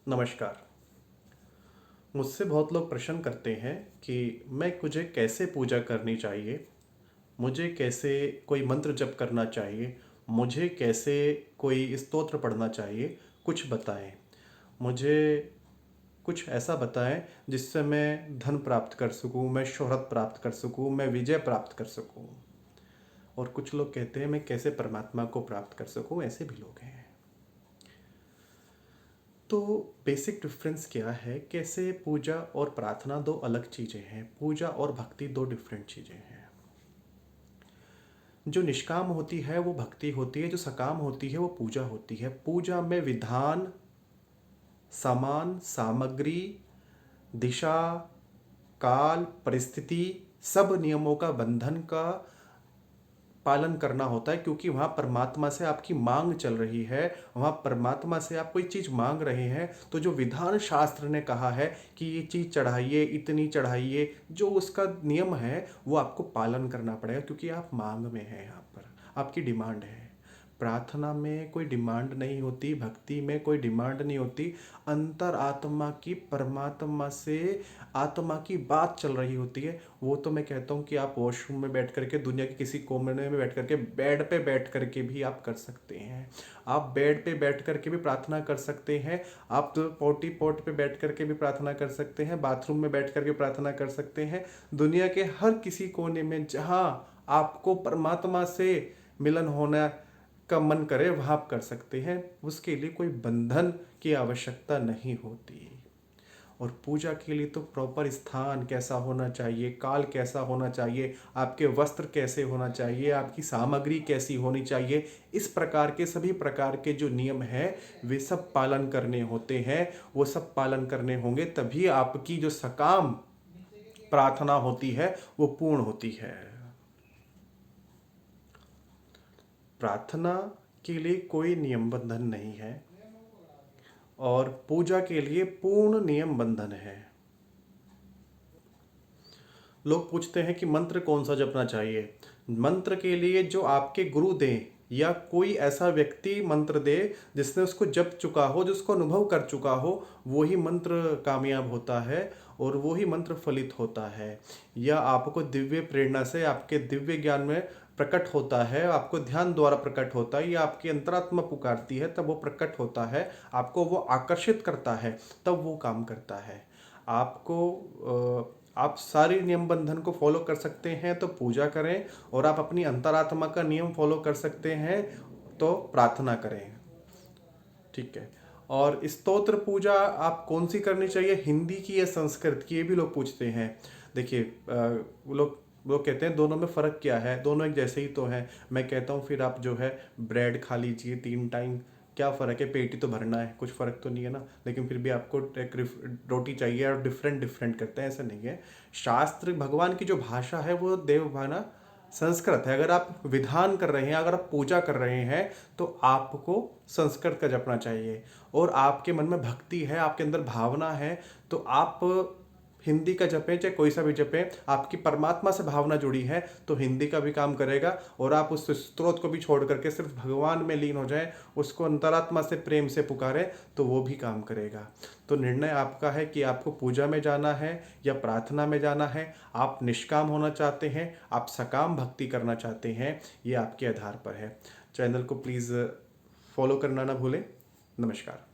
नमस्कार। मुझसे बहुत लोग प्रश्न करते हैं कि मुझे कैसे पूजा करनी चाहिए, मुझे कैसे कोई मंत्र जप करना चाहिए, मुझे कैसे कोई स्तोत्र पढ़ना चाहिए, कुछ बताएं। मुझे कुछ ऐसा बताएं जिससे मैं धन प्राप्त कर सकूं, मैं शोहरत प्राप्त कर सकूं, मैं विजय प्राप्त कर सकूं। और कुछ लोग कहते हैं मैं कैसे परमात्मा को प्राप्त कर सकूं, ऐसे भी लोग हैं। तो बेसिक डिफरेंस क्या है? कैसे पूजा और प्रार्थना दो अलग चीज़ें हैं, पूजा और भक्ति दो डिफरेंट चीज़ें हैं। जो निष्काम होती है वो भक्ति होती है, जो सकाम होती है वो पूजा होती है। पूजा में विधान, सामान, सामग्री, दिशा, काल, परिस्थिति, सब नियमों का बंधन का पालन करना होता है, क्योंकि वहाँ परमात्मा से आपकी मांग चल रही है, वहाँ परमात्मा से आप कोई चीज़ मांग रहे हैं। तो जो विधान शास्त्र ने कहा है कि ये चीज़ चढ़ाइए, इतनी चढ़ाइए, जो उसका नियम है वो आपको पालन करना पड़ेगा, क्योंकि आप मांग में हैं, यहाँ पर आपकी डिमांड है। प्रार्थना में कोई डिमांड नहीं होती, भक्ति में कोई डिमांड नहीं होती। अंतर आत्मा की परमात्मा से आत्मा की बात चल रही होती है। वो तो मैं कहता हूँ कि आप वॉशरूम में बैठ करके, दुनिया के किसी कोने में बैठ करके, बेड पे बैठ करके भी आप कर सकते हैं। आप बेड पे बैठ करके भी प्रार्थना कर सकते हैं। आप तो पोटी पोट पे बैठ करके भी प्रार्थना कर सकते हैं, बाथरूम में बैठ करके प्रार्थना कर सकते हैं। दुनिया के हर किसी कोने में जहाँ आपको परमात्मा से मिलन होना का मन करे वहाँ आप कर सकते हैं। उसके लिए कोई बंधन की आवश्यकता नहीं होती। और पूजा के लिए तो प्रॉपर स्थान कैसा होना चाहिए, काल कैसा होना चाहिए, आपके वस्त्र कैसे होना चाहिए, आपकी सामग्री कैसी होनी चाहिए, इस प्रकार के सभी प्रकार के जो नियम हैं वे सब पालन करने होते हैं। वो सब पालन करने होंगे, तभी आपकी जो सकाम प्रार्थना होती है वो पूर्ण होती है। प्रार्थना के लिए कोई नियम बंधन नहीं है और पूजा के लिए पूर्ण नियम बंधन है। लोग पूछते हैं कि मंत्र कौन सा जपना चाहिए। मंत्र के लिए जो आपके गुरु दें या कोई ऐसा व्यक्ति मंत्र दे जिसने उसको जप चुका हो, जिसको अनुभव कर चुका हो, वो ही मंत्र कामयाब होता है और वो ही मंत्र फलित होता है। या आपको दिव्य प्रेरणा से, आपके दिव्य ज्ञान में प्रकट होता है, आपको ध्यान द्वारा प्रकट होता है, या आपकी अंतरात्मा पुकारती है तब वो प्रकट होता है, आपको वो आकर्षित करता है तब वो काम करता है। आप सारी नियम बंधन को फॉलो कर सकते हैं तो पूजा करें, और आप अपनी अंतरात्मा का नियम फॉलो कर सकते हैं तो प्रार्थना करें। ठीक है। और स्तोत्र पूजा आप कौन सी करनी चाहिए, हिंदी की या संस्कृत की, ये भी लोग पूछते हैं। देखिए, लोग कहते हैं दोनों में फ़र्क क्या है, दोनों एक जैसे ही तो हैं। मैं कहता हूँ फिर आप जो है ब्रेड खा लीजिए 3 टाइम, क्या फ़र्क है, पेट ही तो भरना है, कुछ फ़र्क तो नहीं है ना। लेकिन फिर भी आपको एक रोटी चाहिए, और डिफरेंट डिफरेंट करते हैं, ऐसा नहीं है। शास्त्र, भगवान की जो भाषा है वो देवभाना संस्कृत है। अगर आप विधान कर रहे हैं, अगर आप पूजा कर रहे हैं तो आपको संस्कृत का जपना चाहिए। और आपके मन में भक्ति है, आपके अंदर भावना है, तो आप हिंदी का जपें, चाहे कोई सा भी जपें। आपकी परमात्मा से भावना जुड़ी है तो हिंदी का भी काम करेगा। और आप उस स्त्रोत को भी छोड़ करके सिर्फ भगवान में लीन हो जाएं, उसको अंतरात्मा से प्रेम से पुकारें, तो वो भी काम करेगा। तो निर्णय आपका है कि आपको पूजा में जाना है या प्रार्थना में जाना है। आप निष्काम होना चाहते हैं, आप सकाम भक्ति करना चाहते हैं, ये आपके आधार पर है। चैनल को प्लीज़ फॉलो करना ना भूलें। नमस्कार।